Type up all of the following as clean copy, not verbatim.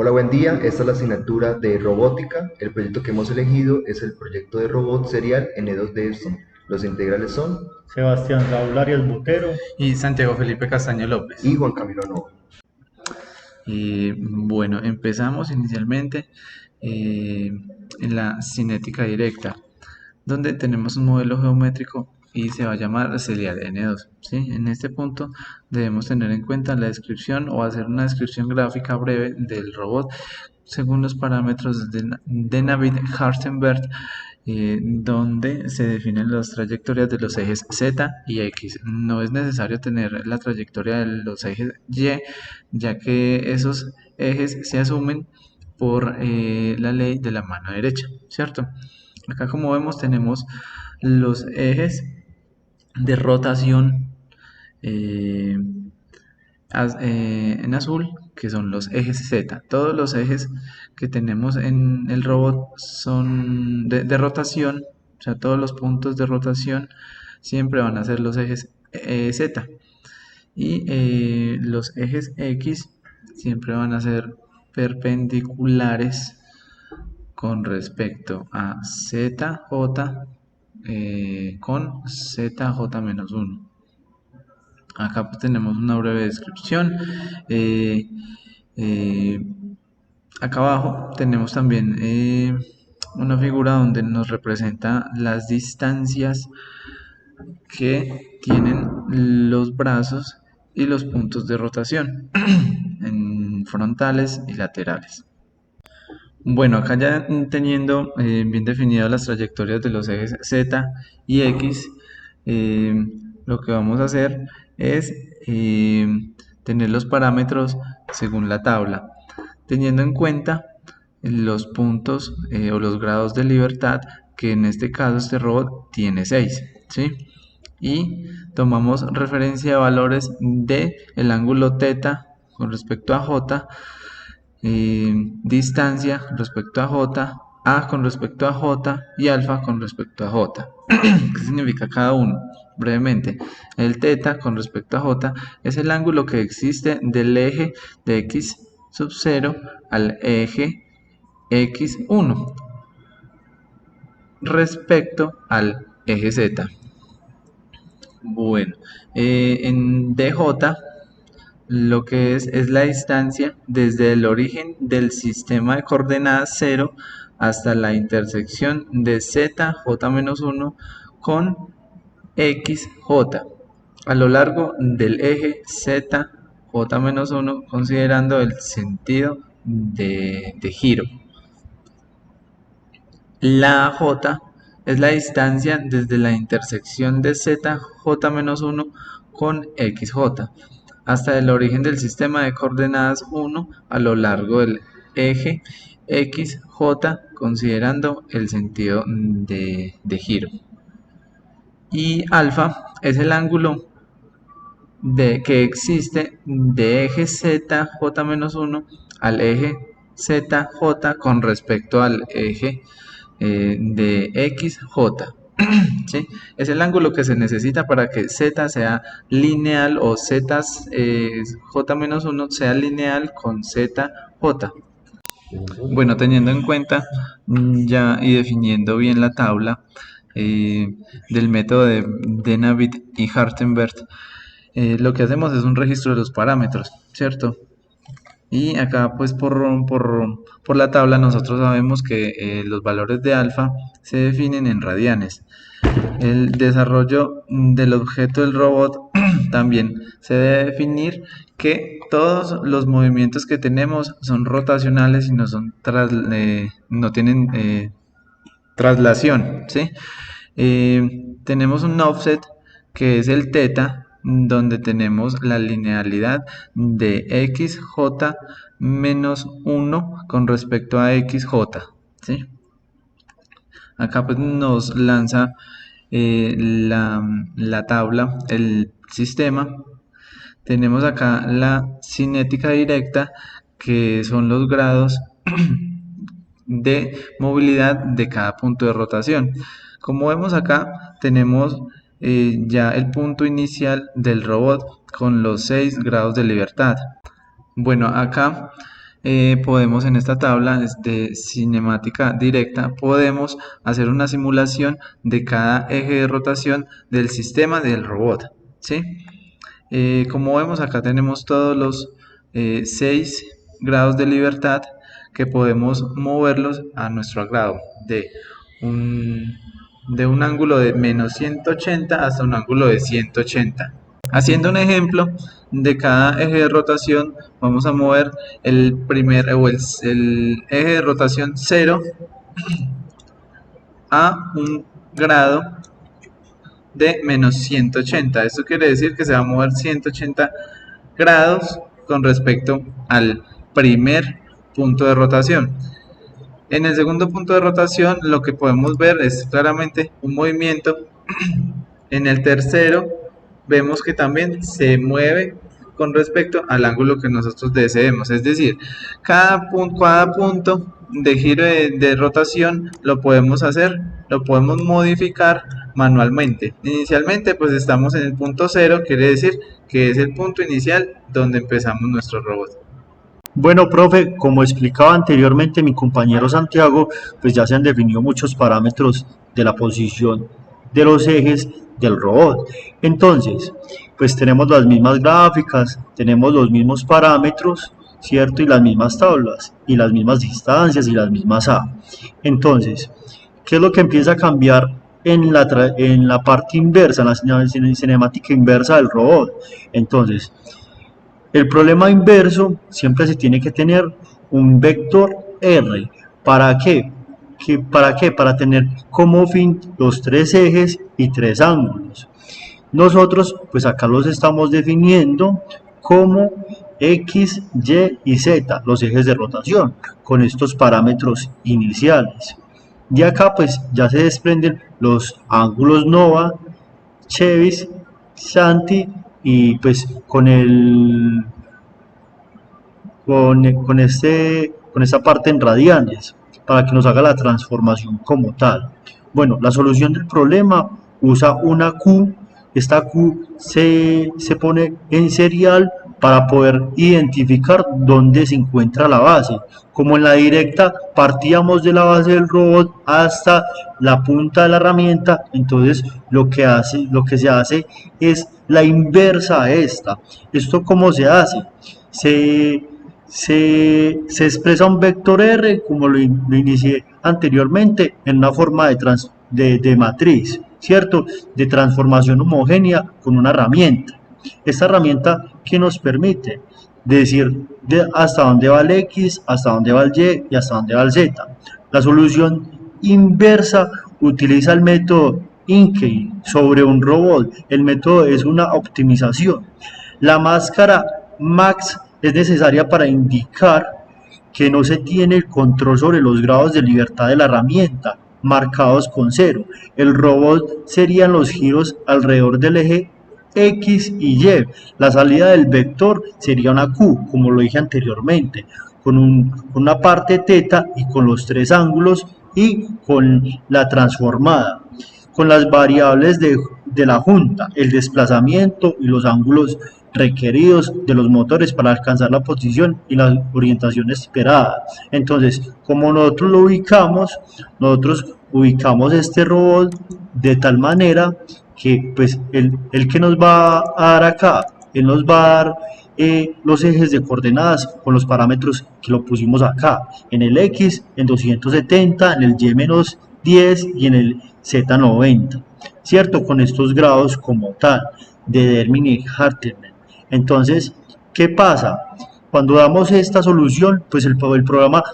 Hola, buen día. Esta es la asignatura de robótica. El proyecto que hemos elegido es el proyecto de robot serial N2 de Epson. Los integrales son Sebastián Raúl Arias Botero. Y Santiago Felipe Castaño López. y Juan Camilo Novo. Bueno, empezamos inicialmente eh, en la cinética directa, donde tenemos un modelo geométrico y se va a llamar serial N2. ¿Sí? En este punto debemos tener en cuenta la descripción o hacer una descripción gráfica breve del robot según los parámetros de Navier-Hartenberg, donde se definen las trayectorias de los ejes Z y X. No es necesario tener la trayectoria de los ejes Y, ya que esos ejes se asumen por la ley de la mano derecha, ¿cierto? Acá, como vemos, tenemos los ejes de rotación eh, en azul, que son los ejes Z. Todos los ejes que tenemos en el robot son de rotación, o sea, todos los puntos de rotación siempre van a ser los ejes Z. Y los ejes X siempre van a ser perpendiculares con respecto a ZJ con ZJ-1. Acá pues tenemos una breve descripción. Eh, eh, Acá abajo tenemos también una figura donde nos representa las distancias que tienen los brazos y los puntos de rotación en frontales y laterales. Bueno, acá ya teniendo bien definidas las trayectorias de los ejes Z y X, eh, lo que vamos a hacer es tener los parámetros según la tabla, teniendo en cuenta los puntos o los grados de libertad, que en este caso este robot tiene 6, ¿sí? Y tomamos referencia de valores de el ángulo θ con respecto a J, distancia con respecto a J, A con respecto a J y alfa con respecto a J. ¿Qué significa cada uno? Brevemente, el θ con respecto a J es el ángulo que existe del eje de X sub 0 al eje X1 respecto al eje Z. Bueno, en DJ lo que es la distancia desde el origen del sistema de coordenadas 0 hasta la intersección de ZJ-1 con XJ a lo largo del eje ZJ-1, considerando el sentido de giro. La J es la distancia desde la intersección de ZJ-1 con XJ hasta el origen del sistema de coordenadas 1 a lo largo del eje XJ, considerando el sentido de giro. Y alfa es el ángulo que existe de eje ZJ-1 al eje ZJ con respecto al eje de XJ. ¿Sí? Es el ángulo que se necesita para que Z sea lineal o J-1 sea lineal con ZJ. Bueno, teniendo en cuenta ya y definiendo bien la tabla del método de Navier y Hartenberg, lo que hacemos es un registro de los parámetros, ¿cierto? Y acá pues por la tabla nosotros sabemos que los valores de alfa se definen en radianes. El desarrollo del objeto del robot también se debe definir que todos los movimientos que tenemos son rotacionales y no tienen traslación, ¿sí? Tenemos un offset que es el θ, donde tenemos la linealidad de XJ menos 1 con respecto a XJ, ¿sí? Acá pues nos lanza la tabla, el sistema. Tenemos acá la cinética directa, que son los grados de movilidad de cada punto de rotación. Como vemos acá, tenemos ya el punto inicial del robot con los 6 grados de libertad. Bueno, acá podemos en esta tabla de cinemática directa, podemos hacer una simulación de cada eje de rotación del sistema del robot, ¿sí? Como vemos, acá tenemos todos los 6 grados de libertad que podemos moverlos a nuestro agrado, de un ángulo de menos 180 hasta un ángulo de 180. Haciendo un ejemplo de cada eje de rotación, vamos a mover el eje de rotación 0 a un grado de menos 180. Esto quiere decir que se va a mover 180 grados con respecto al primer punto de rotación. En el segundo punto de rotación lo que podemos ver es claramente un movimiento. En el tercero vemos que también se mueve con respecto al ángulo que nosotros deseemos, es decir, cada punto de giro de rotación lo podemos modificar manualmente. Inicialmente pues estamos en el punto 0, quiere decir que es el punto inicial donde empezamos nuestro robot. Bueno, profe, como explicaba anteriormente mi compañero Santiago, pues ya se han definido muchos parámetros de la posición de los ejes del robot. Entonces, pues tenemos las mismas gráficas, tenemos los mismos parámetros, ¿cierto? Y las mismas tablas, y las mismas distancias, y las mismas A. Entonces, ¿qué es lo que empieza a cambiar en la parte inversa, en la cinemática inversa del robot? Entonces, el problema inverso siempre se tiene que tener un vector R. ¿Para qué? ¿Para qué? Para tener como fin los 3 ejes y 3 ángulos. Nosotros pues acá los estamos definiendo como X, Y y Z, los ejes de rotación, con estos parámetros iniciales. De acá pues ya se desprenden los ángulos Nova, Chevis, Santi, y pues con esta parte en radianes para que nos haga la transformación como tal. Bueno, la solución del problema usa una Q. Esta Q se pone en serial para poder identificar dónde se encuentra la base. Como en la directa partíamos de la base del robot hasta la punta de la herramienta, entonces lo que se hace es la inversa a esta. ¿Esto cómo se hace? Se expresa un vector R, como lo inicié anteriormente, en una forma de matriz, ¿cierto? De transformación homogénea con una herramienta. Esta herramienta que nos permite decir hasta dónde va el X, hasta dónde va el Y y hasta dónde va el Z. La solución inversa utiliza el método Incke sobre un robot. El método es una optimización. La máscara Max es necesaria para indicar que no se tiene el control sobre los grados de libertad de la herramienta, marcados con 0. El robot serían los giros alrededor del eje X y Y. La salida del vector sería una Q, como lo dije anteriormente, con una parte teta y con los 3 ángulos y con la transformada, con las variables de la junta, el desplazamiento y los ángulos requeridos de los motores para alcanzar la posición y la orientación esperada. Entonces, como nosotros ubicamos este robot de tal manera que pues el que nos va a dar acá, él nos va a dar los ejes de coordenadas con los parámetros que lo pusimos acá, en el X en 270, en el Y menos 10 y en el Z 90, ¿cierto? Con estos grados como tal de Dermin y Hartmann. Entonces, ¿qué pasa? Cuando damos esta solución, pues el programa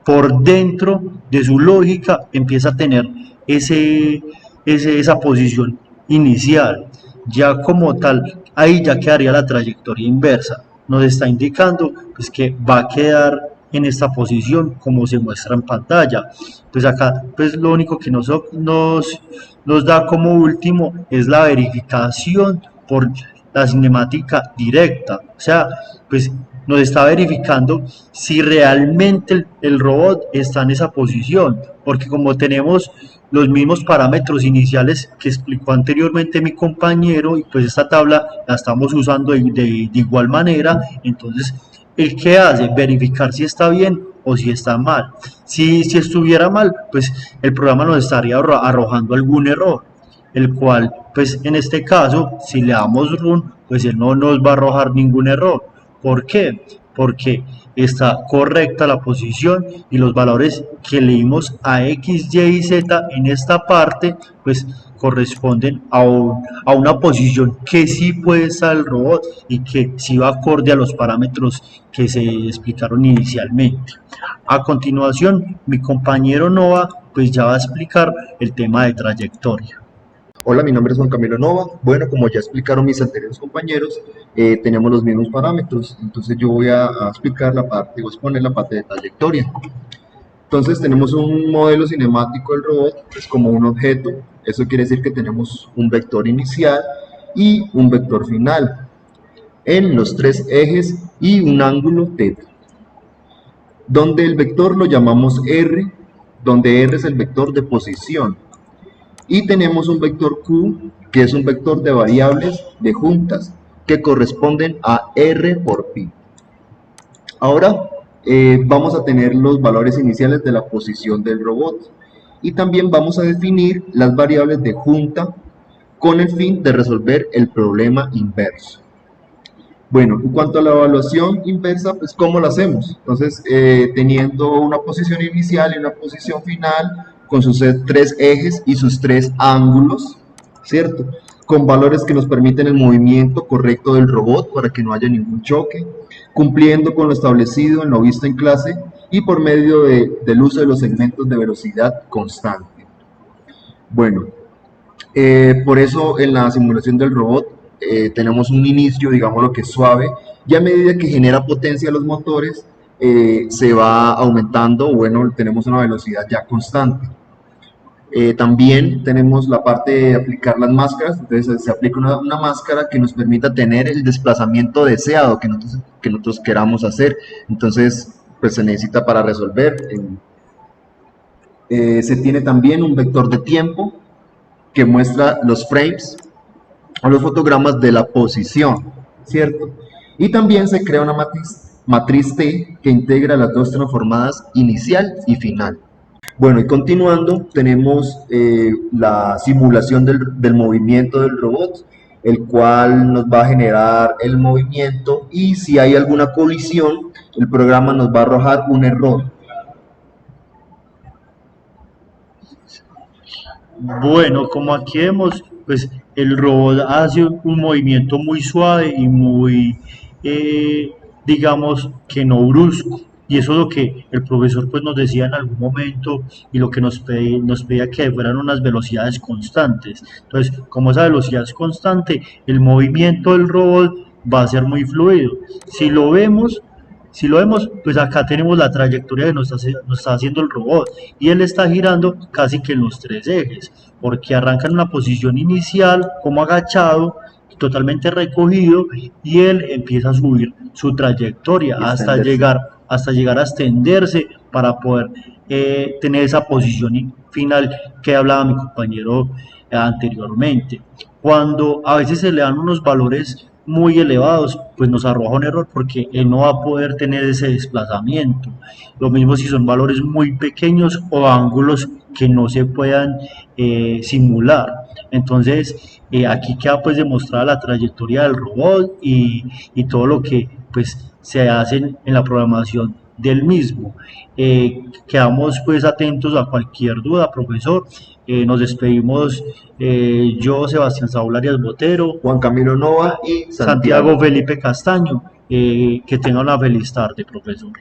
por dentro de su lógica empieza a tener esa posición inicial. Ya como tal, ahí ya quedaría la trayectoria inversa. Nos está indicando pues, que va a quedar en esta posición como se muestra en pantalla. Pues acá pues lo único que nos da como último es la verificación por la cinemática directa, o sea, pues nos está verificando si realmente el robot está en esa posición, porque como tenemos los mismos parámetros iniciales que explicó anteriormente mi compañero, y pues esta tabla la estamos usando de igual manera, entonces ¿El qué hace? Verificar si está bien o si está mal. Si estuviera mal, pues el programa nos estaría arrojando algún error, el cual, pues en este caso, si le damos run, pues él no nos va a arrojar ningún error. ¿Por qué? Porque está correcta la posición y los valores que leímos a X, Y y Z en esta parte, pues corresponden a una posición que sí puede estar el robot y que sí va acorde a los parámetros que se explicaron inicialmente. A continuación, mi compañero Nova pues ya va a explicar el tema de trayectoria. Hola, mi nombre es Juan Camilo Nova. Bueno, como ya explicaron mis anteriores compañeros, tenemos los mismos parámetros. Entonces yo voy a explicar la parte, voy a exponer la parte de trayectoria. Entonces tenemos un modelo cinemático del robot, es como un objeto. Eso quiere decir que tenemos un vector inicial y un vector final en los tres ejes y un ángulo θ, donde el vector lo llamamos R, donde R es el vector de posición. Y tenemos un vector Q, que es un vector de variables de juntas, que corresponden a R por pi. Ahora vamos a tener los valores iniciales de la posición del robot. Y también vamos a definir las variables de junta con el fin de resolver el problema inverso. Bueno, en cuanto a la evaluación inversa, pues ¿cómo lo hacemos? Entonces, teniendo una posición inicial y una posición final, con sus tres ejes y sus tres ángulos, ¿cierto? Con valores que nos permiten el movimiento correcto del robot para que no haya ningún choque, cumpliendo con lo establecido en lo visto en clase y por medio del uso de los segmentos de velocidad constante. Bueno, por eso en la simulación del robot tenemos un inicio, digámoslo que suave, y a medida que genera potencia los motores, se va aumentando, bueno, tenemos una velocidad ya constante. También tenemos la parte de aplicar las máscaras, entonces se aplica una máscara que nos permita tener el desplazamiento deseado que nosotros queramos hacer. Entonces, pues se necesita para resolver. Se tiene también un vector de tiempo que muestra los frames o los fotogramas de la posición, ¿cierto? Y también se crea una matriz T que integra las dos transformadas inicial y final. Bueno, y continuando, tenemos la simulación del movimiento del robot, el cual nos va a generar el movimiento, y si hay alguna colisión, el programa nos va a arrojar un error. Bueno, como aquí vemos, pues el robot hace un movimiento muy suave y muy, digamos, que no brusco. Y eso es lo que el profesor pues nos decía en algún momento y lo que nos pedía que fueran unas velocidades constantes. Entonces, como esa velocidad es constante, el movimiento del robot va a ser muy fluido. Si lo vemos, pues acá tenemos la trayectoria que nos está haciendo el robot y él está girando casi que en los tres ejes, porque arranca en una posición inicial como agachado, totalmente recogido, y él empieza a subir su trayectoria hasta llegar a extenderse para poder tener esa posición final que hablaba mi compañero anteriormente. Cuando a veces se le dan unos valores muy elevados, pues nos arroja un error porque él no va a poder tener ese desplazamiento. Lo mismo si son valores muy pequeños o ángulos que no se puedan simular. Entonces, aquí queda pues demostrada la trayectoria del robot y todo lo que pues se hace en la programación del mismo. Quedamos pues atentos a cualquier duda, profesor. Nos despedimos yo, Sebastián Saúl Arias Botero, Juan Camilo Nova y Santiago Felipe Castaño. Que tenga una feliz tarde, profesor.